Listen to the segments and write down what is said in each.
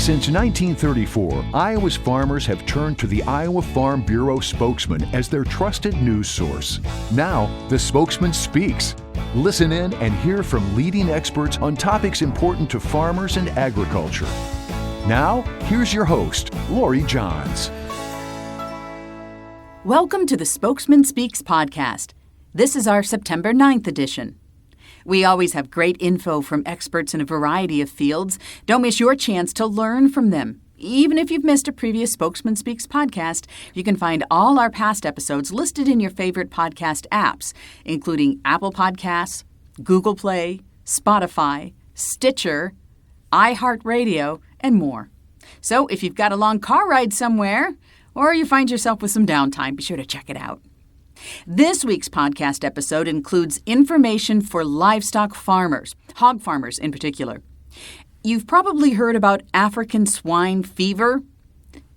Since 1934, Iowa's farmers have turned to the Iowa Farm Bureau spokesman as their trusted news source. Now, the spokesman speaks. Listen in and hear from leading experts on topics important to farmers and agriculture. Now, here's your host, Lori Johns. Welcome to the Spokesman Speaks podcast. This is our September 9th edition. We always have great info from experts in a variety of fields. Don't miss your chance to learn from them. Even if you've missed a previous Spokesman Speaks podcast, you can find all our past episodes listed in your favorite podcast apps, including Apple Podcasts, Google Play, Spotify, Stitcher, iHeartRadio, and more. So if you've got a long car ride somewhere, or you find yourself with some downtime, be sure to check it out. This week's podcast episode includes information for livestock farmers, hog farmers in particular. You've probably heard about African swine fever.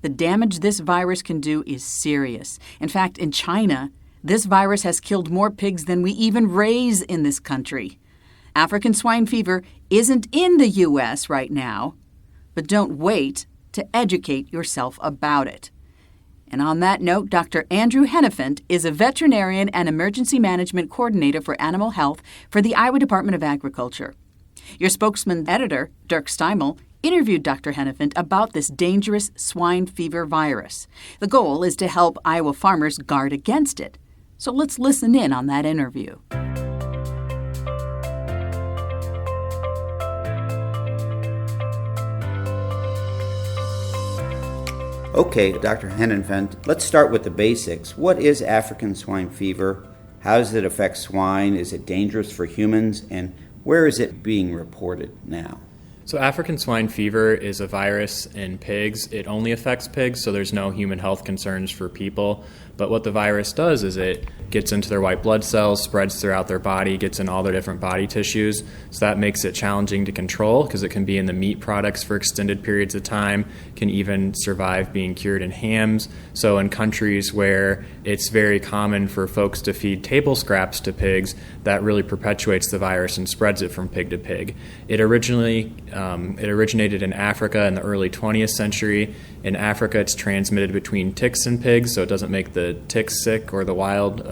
The damage this virus can do is serious. In fact, in China, this virus has killed more pigs than we even raise in this country. African swine fever isn't in the U.S. right now, but don't wait to educate yourself about it. And on that note, Dr. Andrew Hennefant is a veterinarian and emergency management coordinator for animal health for the Iowa Department of Agriculture. Your spokesman editor, Dirk Steimel, interviewed Dr. Hennefant about this dangerous swine fever virus. The goal is to help Iowa farmers guard against it. So let's listen in on that interview. Okay, Dr. Hennefant, let's start with the basics. What is African swine fever? How does it affect swine? Is it dangerous for humans? And where is it being reported now? So African swine fever is a virus in pigs. It only affects pigs, so there's no human health concerns for people. But what the virus does is it gets into their white blood cells, spreads throughout their body, gets in all their different body tissues. So that makes it challenging to control because it can be in the meat products for extended periods of time, can even survive being cured in hams. So in countries where it's very common for folks to feed table scraps to pigs, that really perpetuates the virus and spreads it from pig to pig. It originated in Africa in the early 20th century. In Africa, it's transmitted between ticks and pigs, so it doesn't make the ticks sick or the wild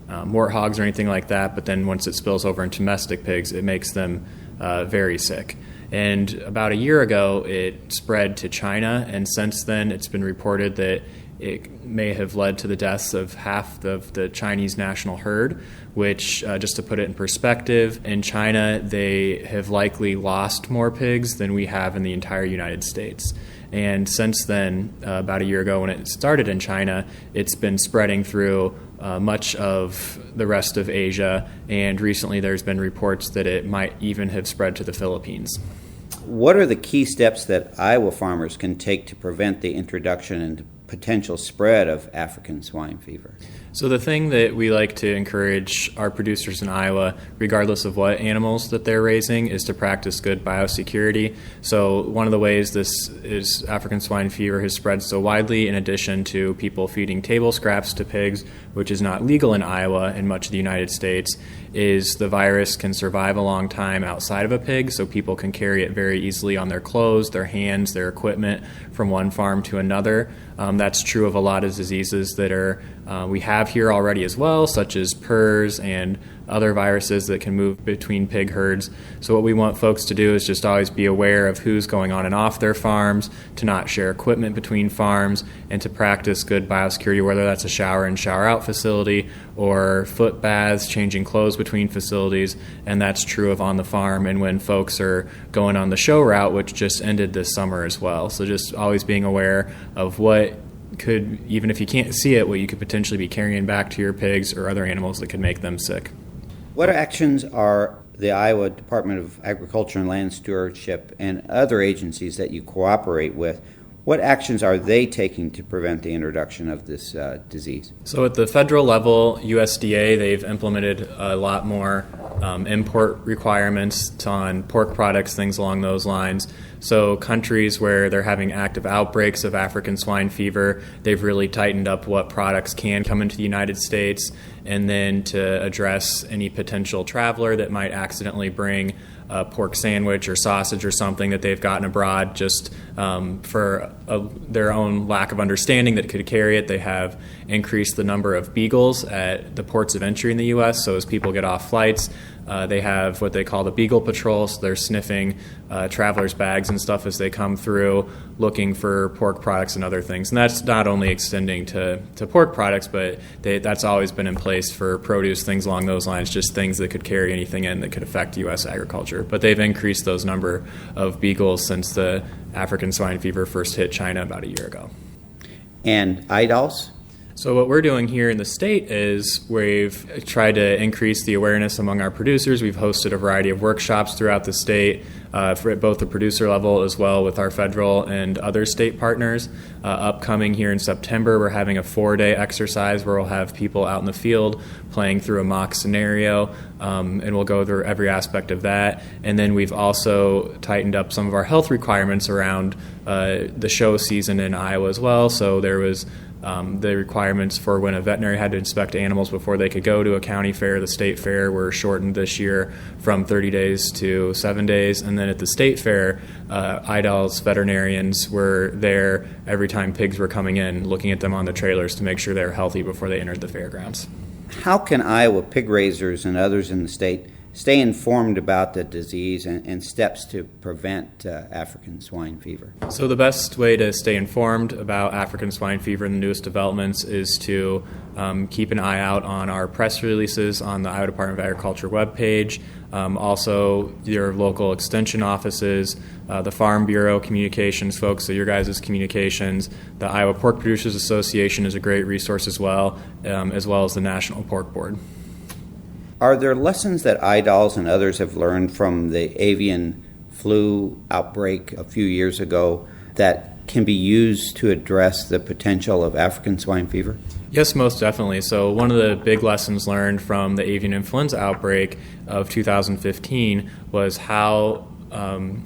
warthogs or anything like that. But then once it spills over into domestic pigs, it makes them very sick. And about a year ago, it spread to China, and since then it's been reported that it may have led to the deaths of half of the Chinese national herd, which, just to put it in perspective, in China they have likely lost more pigs than we have in the entire United States. And since then, about a year ago when it started in China, it's been spreading through much of the rest of Asia, and recently there's been reports that it might even have spread to the Philippines. What are the key steps that Iowa farmers can take to prevent the introduction and potential spread of African swine fever? So the thing that we like to encourage our producers in Iowa, regardless of what animals that they're raising, is to practice good biosecurity. So one of the ways this is African swine fever has spread so widely, in addition to people feeding table scraps to pigs, which is not legal in Iowa and much of the United States, is the virus can survive a long time outside of a pig, so people can carry it very easily on their clothes, their hands, their equipment from one farm to another. That's true of a lot of diseases that we have here already as well, such as PRRS and other viruses that can move between pig herds. So what we want folks to do is just always be aware of who's going on and off their farms, to not share equipment between farms, and to practice good biosecurity, whether that's a shower in, shower out facility or foot baths, changing clothes between facilities. And that's true of on the farm and when folks are going on the show route, which just ended this summer as well. So just always being aware of what could, even if you can't see it, what you could potentially be carrying back to your pigs or other animals that could make them sick. What actions are the Iowa Department of Agriculture and Land Stewardship and other agencies that you cooperate with, what actions are they taking to prevent the introduction of this disease? So at the federal level, USDA, they've implemented a lot more import requirements on pork products, things along those lines. So countries where they're having active outbreaks of African swine fever, they've really tightened up what products can come into the United States, and then to address any potential traveler that might accidentally bring a pork sandwich or sausage or something that they've gotten abroad just for their own lack of understanding that could carry it. They have increased the number of beagles at the ports of entry in the U.S., so as people get off flights, they have what they call the Beagle Patrol, so they're sniffing travelers' bags and stuff as they come through, looking for pork products and other things. And that's not only extending to pork products, but that's always been in place for produce, things along those lines, just things that could carry anything in that could affect U.S. agriculture. But they've increased those number of beagles since the African swine fever first hit China about a year ago. And idols? So what we're doing here in the state is we've tried to increase the awareness among our producers. We've hosted a variety of workshops throughout the state for at both the producer level as well with our federal and other state partners. Upcoming here in September, we're having a 4-day exercise where we'll have people out in the field playing through a mock scenario, and we'll go through every aspect of that. And then we've also tightened up some of our health requirements around the show season in Iowa as well. So there was the requirements for when a veterinary had to inspect animals before they could go to a county fair, the state fair, were shortened this year from 30 days to 7 days. And then at the state fair, IDAL's veterinarians were there every time pigs were coming in, looking at them on the trailers to make sure they were healthy before they entered the fairgrounds. How can Iowa pig raisers and others in the state stay informed about the disease and steps to prevent African swine fever? So the best way to stay informed about African swine fever and the newest developments is to keep an eye out on our press releases on the Iowa Department of Agriculture webpage, also your local extension offices, the Farm Bureau communications folks, so your guys' communications. The Iowa Pork Producers Association is a great resource as well as the National Pork Board. Are there lessons that idols and others have learned from the avian flu outbreak a few years ago that can be used to address the potential of African swine fever? Yes, most definitely. So one of the big lessons learned from the avian influenza outbreak of 2015 was how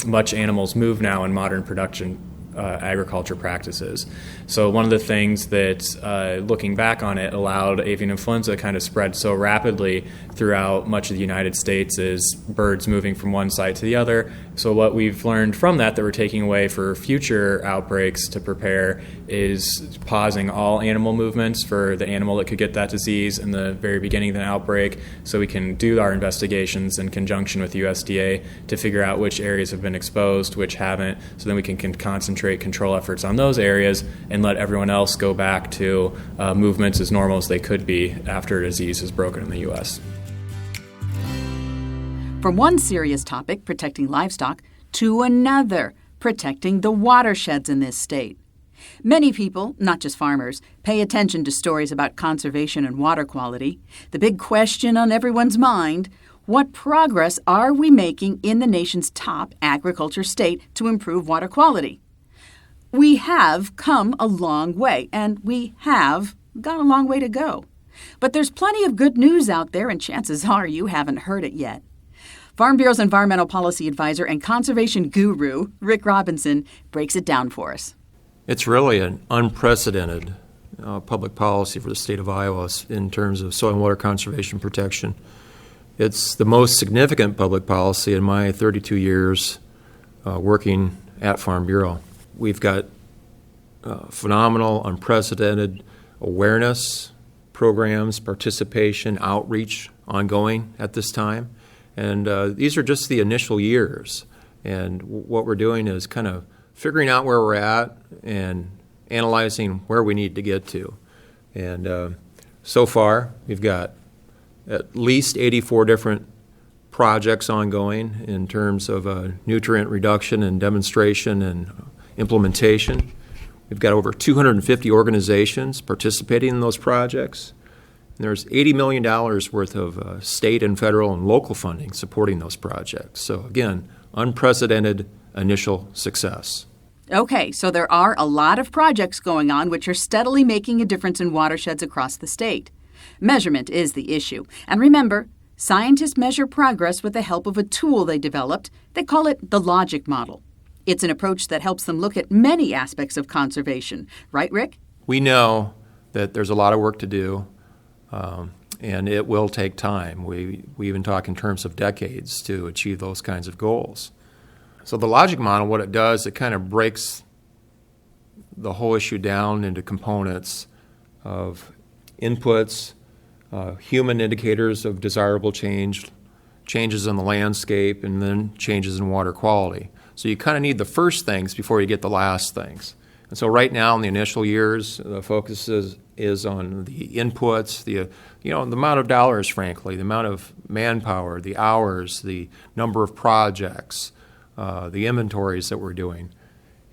much animals move now in modern production agriculture practices. So one of the things that, looking back on it, allowed avian influenza to kind of spread so rapidly throughout much of the United States is birds moving from one site to the other. So what we've learned from that we're taking away for future outbreaks to prepare is pausing all animal movements for the animal that could get that disease in the very beginning of the outbreak, so we can do our investigations in conjunction with USDA to figure out which areas have been exposed, which haven't, so then we can concentrate control efforts on those areas and let everyone else go back to movements as normal as they could be after a disease is broken in the U.S. From one serious topic, protecting livestock, to another, protecting the watersheds in this state. Many people, not just farmers, pay attention to stories about conservation and water quality. The big question on everyone's mind, what progress are we making in the nation's top agriculture state to improve water quality? We have come a long way, and we have got a long way to go. But there's plenty of good news out there, and chances are you haven't heard it yet. Farm Bureau's environmental policy advisor and conservation guru, Rick Robinson, breaks it down for us. It's really an unprecedented public policy for the state of Iowa in terms of soil and water conservation protection. It's the most significant public policy in my 32 years working at Farm Bureau. We've got phenomenal, unprecedented awareness programs, participation, outreach ongoing at this time. And these are just the initial years. And what we're doing is kind of figuring out where we're at and analyzing where we need to get to. And so far, we've got at least 84 different projects ongoing in terms of nutrient reduction and demonstration and implementation. We've got over 250 organizations participating in those projects. And there's $80 million worth of state and federal and local funding supporting those projects. So again, unprecedented initial success. Okay, so there are a lot of projects going on which are steadily making a difference in watersheds across the state. Measurement is the issue. And remember, scientists measure progress with the help of a tool they developed. They call it the logic model. It's an approach that helps them look at many aspects of conservation. Right, Rick? We know that there's a lot of work to do. and it will take time. We even talk in terms of decades to achieve those kinds of goals. So the logic model, what it does, it kind of breaks the whole issue down into components of inputs, human indicators of desirable change, changes in the landscape, and then changes in water quality. So you kind of need the first things before you get the last things. And so right now in the initial years, the focus is on the inputs, the amount of dollars, frankly, the amount of manpower, the hours, the number of projects, the inventories that we're doing,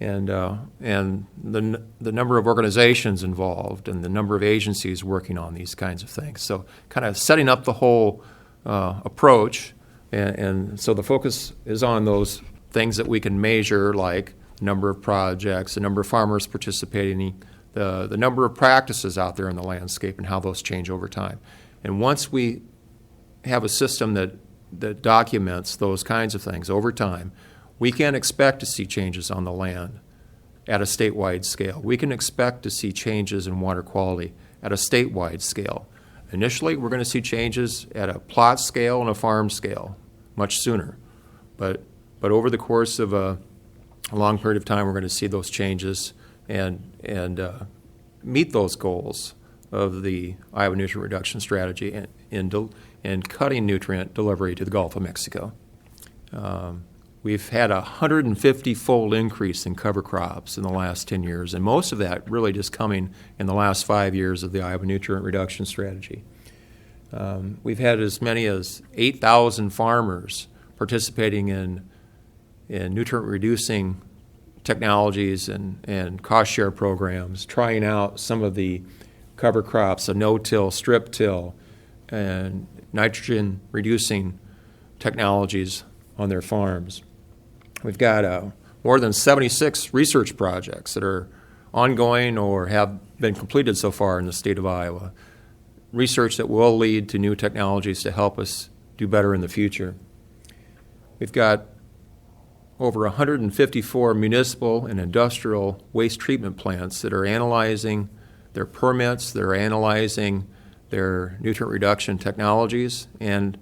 and the number of organizations involved and the number of agencies working on these kinds of things. So kind of setting up the whole approach, and so the focus is on those things that we can measure, like the number of projects, the number of farmers participating, the number of practices out there in the landscape and how those change over time. And once we have a system that documents those kinds of things over time, we can expect to see changes on the land at a statewide scale. We can expect to see changes in water quality at a statewide scale. Initially, we're going to see changes at a plot scale and a farm scale much sooner. But over the course of a long period of time, we're going to see those changes and meet those goals of the Iowa Nutrient Reduction Strategy and cutting nutrient delivery to the Gulf of Mexico. We've had a 150-fold increase in cover crops in the last 10 years, and most of that really just coming in the last 5 years of the Iowa Nutrient Reduction Strategy. We've had as many as 8,000 farmers participating in nutrient-reducing technologies and cost-share programs, trying out some of the cover crops, a no-till, strip-till, and nitrogen-reducing technologies on their farms. We've got more than 76 research projects that are ongoing or have been completed so far in the state of Iowa, research that will lead to new technologies to help us do better in the future. We've got over 154 municipal and industrial waste treatment plants that are analyzing their permits, they're analyzing their nutrient reduction technologies, and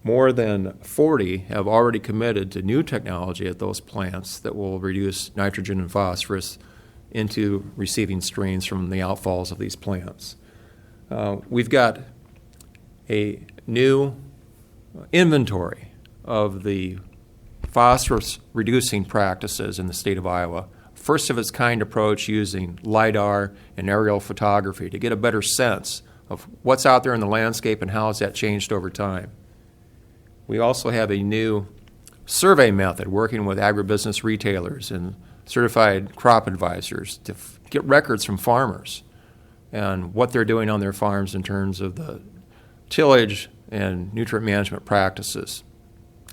more than 40 have already committed to new technology at those plants that will reduce nitrogen and phosphorus into receiving streams from the outfalls of these plants. We've got a new inventory of the phosphorus-reducing practices in the state of Iowa. First of its kind approach using LIDAR and aerial photography to get a better sense of what's out there in the landscape and how has that changed over time. We also have a new survey method working with agribusiness retailers and certified crop advisors to get records from farmers and what they're doing on their farms in terms of the tillage and nutrient management practices.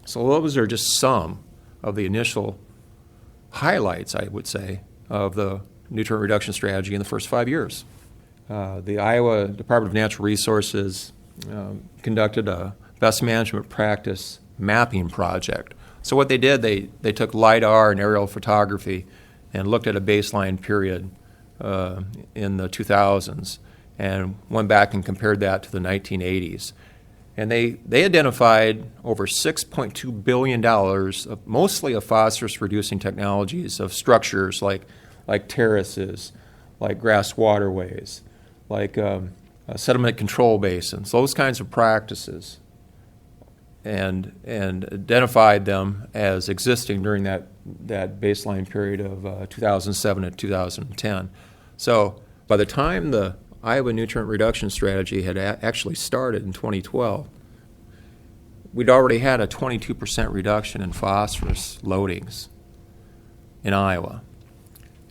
So those are just some of the initial highlights, I would say, of the nutrient reduction strategy in the first 5 years. The Iowa Department of Natural Resources conducted a best management practice mapping project. So what they did, they took LIDAR and aerial photography and looked at a baseline period in the 2000s and went back and compared that to the 1980s. And they identified over $6.2 billion of mostly of phosphorus-reducing technologies of structures like terraces, like grass waterways, like sediment control basins, those kinds of practices, and identified them as existing during that baseline period of 2007 to 2010. So by the time the Iowa Nutrient Reduction Strategy had actually started in 2012, we'd already had a 22% reduction in phosphorus loadings in Iowa.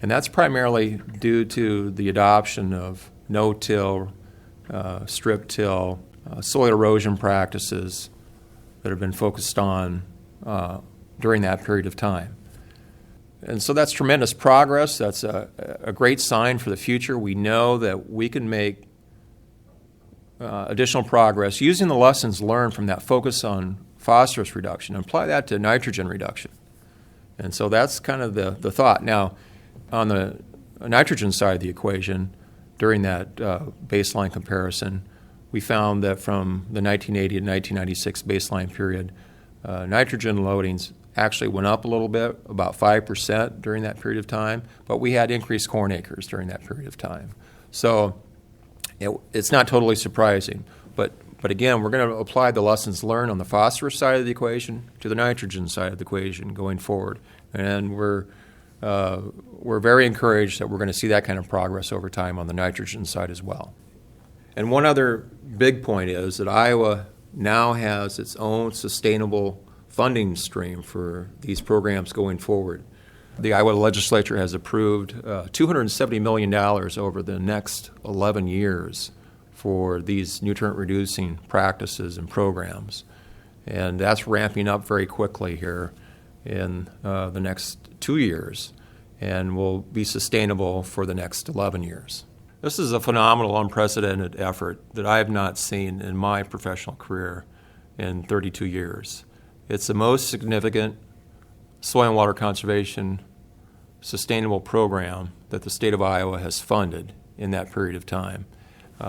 And that's primarily due to the adoption of no-till, strip-till, soil erosion practices that have been focused on during that period of time. And so that's tremendous progress. That's a great sign for the future. We know that we can make additional progress using the lessons learned from that focus on phosphorus reduction and apply that to nitrogen reduction. And so that's kind of the thought. Now, on the nitrogen side of the equation, during that baseline comparison, we found that from the 1980 to 1996 baseline period, nitrogen loadings actually went up a little bit, about 5% during that period of time, but we had increased corn acres during that period of time. So it's not totally surprising, but again, we're going to apply the lessons learned on the phosphorus side of the equation to the nitrogen side of the equation going forward, and we're very encouraged that we're going to see that kind of progress over time on the nitrogen side as well. And one other big point is that Iowa now has its own sustainable funding stream for these programs going forward. The Iowa legislature has approved $270 million over the next 11 years for these nutrient-reducing practices and programs. And that's ramping up very quickly here in the next 2 years and will be sustainable for the next 11 years. This is a phenomenal, unprecedented effort that I have not seen in my professional career in 32 years. It's the most significant soil and water conservation sustainable program that the state of Iowa has funded in that period of time.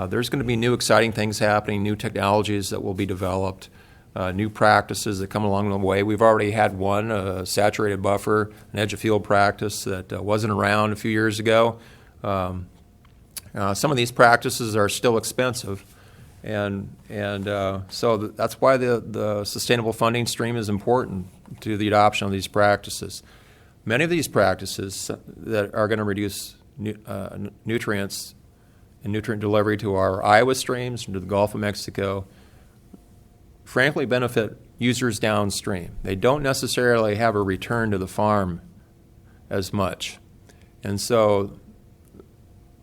There's going to be new exciting things happening, new technologies that will be developed, new practices that come along the way. We've already had one, a saturated buffer, an edge of field practice that wasn't around a few years ago. Some of these practices are still expensive, and so that's why the sustainable funding stream is important to the adoption of these practices. Many of these practices that are going to reduce nutrients and nutrient delivery to our Iowa streams and to the Gulf of Mexico frankly benefit users downstream. They don't necessarily have a return to the farm as much. And so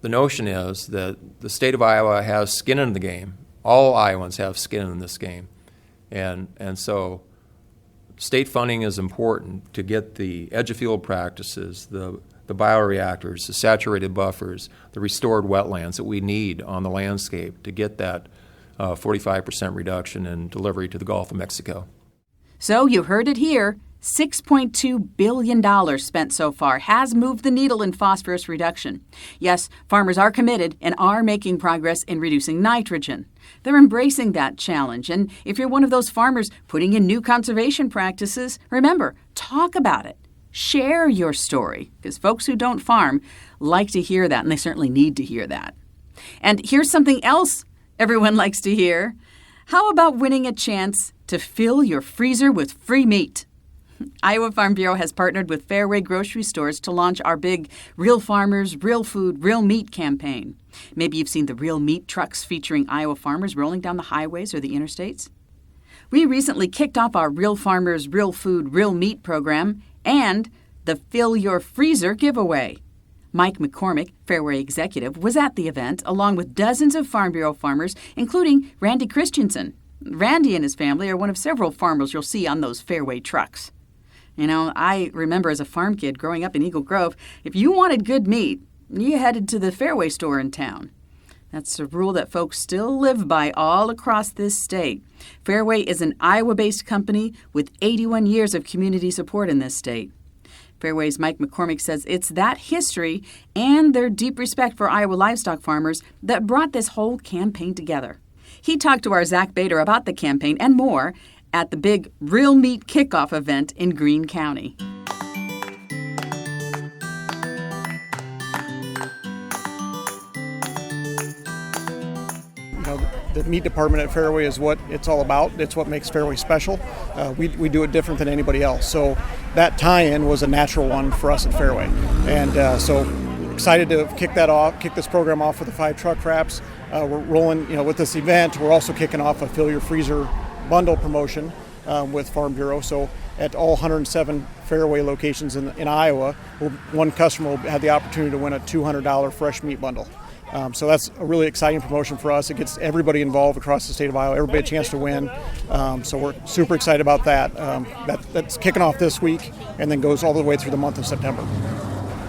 the notion is that the state of Iowa has skin in the game. All Iowans have skin in this game. And so state funding is important to get the edge of field practices, the bioreactors, the saturated buffers, the restored wetlands that we need on the landscape to get that 45% reduction in delivery to the Gulf of Mexico. So you heard it here. $6.2 billion spent so far has moved the needle in phosphorus reduction. Yes, farmers are committed and are making progress in reducing nitrogen. They're embracing that challenge. And if you're one of those farmers putting in new conservation practices, remember, talk about it. Share your story, because folks who don't farm like to hear that, and they certainly need to hear that. And here's something else everyone likes to hear. How about winning a chance to fill your freezer with free meat? Iowa Farm Bureau has partnered with Fareway grocery stores to launch our big Real Farmers, Real Food, Real Meat campaign. Maybe you've seen the real meat trucks featuring Iowa farmers rolling down the highways or the interstates. We recently kicked off our Real Farmers, Real Food, Real Meat program and the Fill Your Freezer giveaway. Mike McCormick, Fareway executive, was at the event along with dozens of Farm Bureau farmers, including Randy Christensen. Randy and his family are one of several farmers you'll see on those Fareway trucks. You know, I remember as a farm kid growing up in Eagle Grove, if you wanted good meat, you headed to the Fareway store in town. That's a rule that folks still live by all across this state. Fareway is an Iowa-based company with 81 years of community support in this state. Fareway's Mike McCormick says it's that history and their deep respect for Iowa livestock farmers that brought this whole campaign together. He talked to our Zach Bader about the campaign and more at the big Real Meat Kickoff event in Greene County. The meat department at Fareway is what it's all about. It's what makes Fareway special. We do it different than anybody else. So that tie-in was a natural one for us at Fareway. And so excited to kick this program off with the 5 truck wraps. We're rolling, with this event. We're also kicking off a Fill Your Freezer bundle promotion with Farm Bureau. So at all 107 Fareway locations in Iowa, one customer will have the opportunity to win a $200 fresh meat bundle. So that's a really exciting promotion for us. It gets everybody involved across the state of Iowa, everybody a chance to win. So we're super excited about that. That's kicking off this week and then goes all the way through the month of September.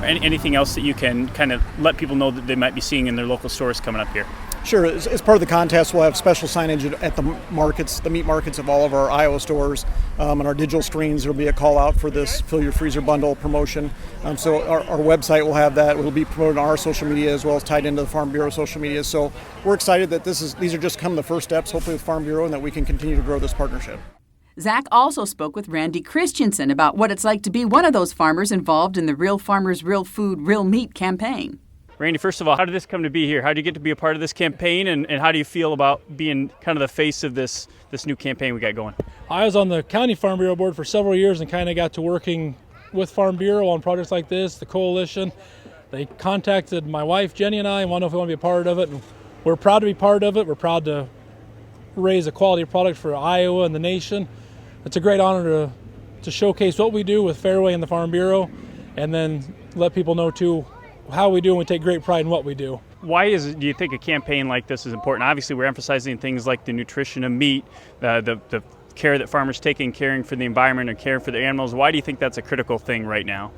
Anything else that you can kind of let people know that they might be seeing in their local stores coming up here? Sure. As part of the contest, we'll have special signage at the meat markets of all of our Iowa stores. On our digital screens, there will be a call out for this Fill Your Freezer Bundle promotion. So our website will have that. It will be promoted on our social media as well as tied into the Farm Bureau social media. So we're excited that these are just come the first steps, hopefully with Farm Bureau, and that we can continue to grow this partnership. Zach also spoke with Randy Christensen about what it's like to be one of those farmers involved in the Real Farmers, Real Food, Real Meat campaign. Randy, first of all, how did this come to be here? How did you get to be a part of this campaign, and how do you feel about being kind of the face of this new campaign we got going? I was on the County Farm Bureau board for several years and kind of got to working with Farm Bureau on projects like this, the coalition. They contacted my wife, Jenny, and I, and wanted to know if we want to be a part of it. And we're proud to be part of it. We're proud to raise a quality product for Iowa and the nation. It's a great honor to showcase what we do with Fareway and the Farm Bureau, and then let people know, too, how we do, and we take great pride in what we do. Why do you think a campaign like this is important? Obviously, we're emphasizing things like the nutrition of meat, the care that farmers take in caring for the environment and caring for the animals. Why do you think that's a critical thing right now?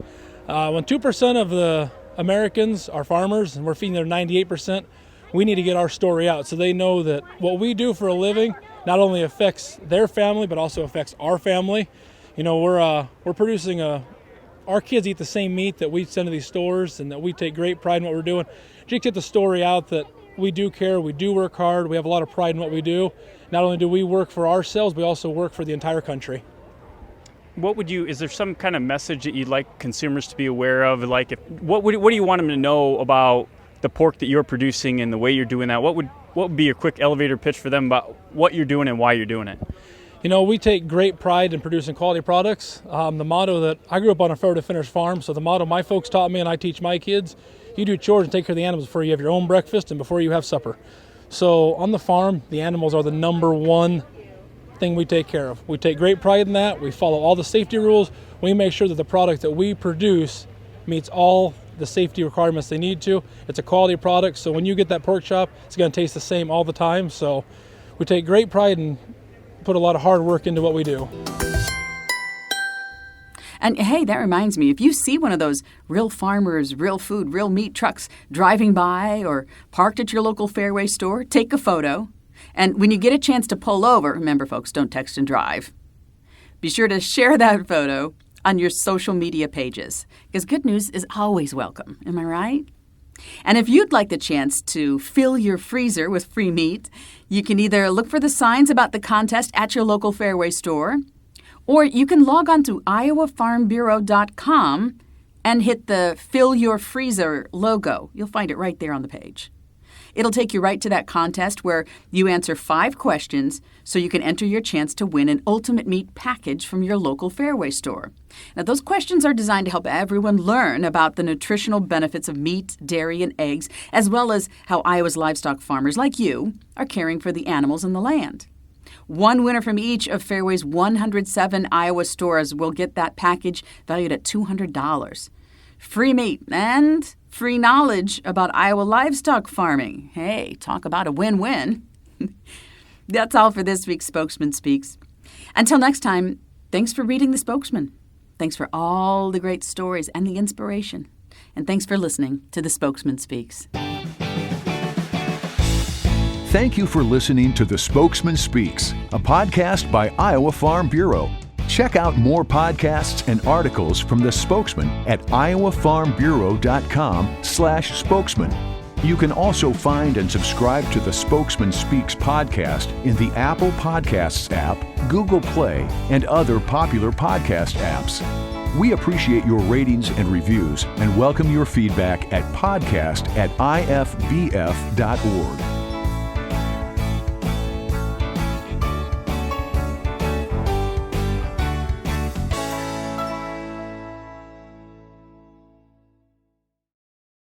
When 2% of the Americans are farmers, and we're feeding their 98%, we need to get our story out so they know that what we do for a living not only affects their family, but also affects our family. You know, we're producing our kids eat the same meat that we send to these stores, and that we take great pride in what we're doing. Just get the story out that we do care, we do work hard, we have a lot of pride in what we do. Not only do we work for ourselves, we also work for the entire country. Is there some kind of message that you'd like consumers to be aware of? Like, what do you want them to know about the pork that you're producing and the way you're doing that? What would be a quick elevator pitch for them about what you're doing and why you're doing it? You know, we take great pride in producing quality products. The motto that I grew up on a Fair to Finish farm, so the motto my folks taught me and I teach my kids, you do chores and take care of the animals before you have your own breakfast and before you have supper. So on the farm, the animals are the number one thing we take care of. We take great pride in that. We follow all the safety rules. We make sure that the product that we produce meets all the safety requirements they need to. It's a quality product, so when you get that pork chop, it's going to taste the same all the time. So we take great pride and put a lot of hard work into what we do. And hey, that reminds me, if you see one of those Real Farmers, Real Food, Real Meat trucks driving by or parked at your local Fareway store, take a photo. And when you get a chance to pull over, remember folks, don't text and drive. Be sure to share that photo on your social media pages, because good news is always welcome. Am I right? And if you'd like the chance to fill your freezer with free meat, you can either look for the signs about the contest at your local Fareway store, or you can log on to iowafarmbureau.com and hit the Fill Your Freezer logo. You'll find it right there on the page. It'll take you right to that contest where you answer 5 questions so you can enter your chance to win an Ultimate Meat package from your local Fareway store. Now, those questions are designed to help everyone learn about the nutritional benefits of meat, dairy, and eggs, as well as how Iowa's livestock farmers like you are caring for the animals and the land. One winner from each of Fareway's 107 Iowa stores will get that package valued at $200. Free meat and free knowledge about Iowa livestock farming. Hey, talk about a win-win. That's all for this week's Spokesman Speaks. Until next time, thanks for reading The Spokesman. Thanks for all the great stories and the inspiration. And thanks for listening to The Spokesman Speaks. Thank you for listening to The Spokesman Speaks, a podcast by Iowa Farm Bureau. Check out more podcasts and articles from The Spokesman at iowafarmbureau.com/spokesman. You can also find and subscribe to the Spokesman Speaks podcast in the Apple Podcasts app, Google Play, and other popular podcast apps. We appreciate your ratings and reviews and welcome your feedback at podcast@ifbf.org.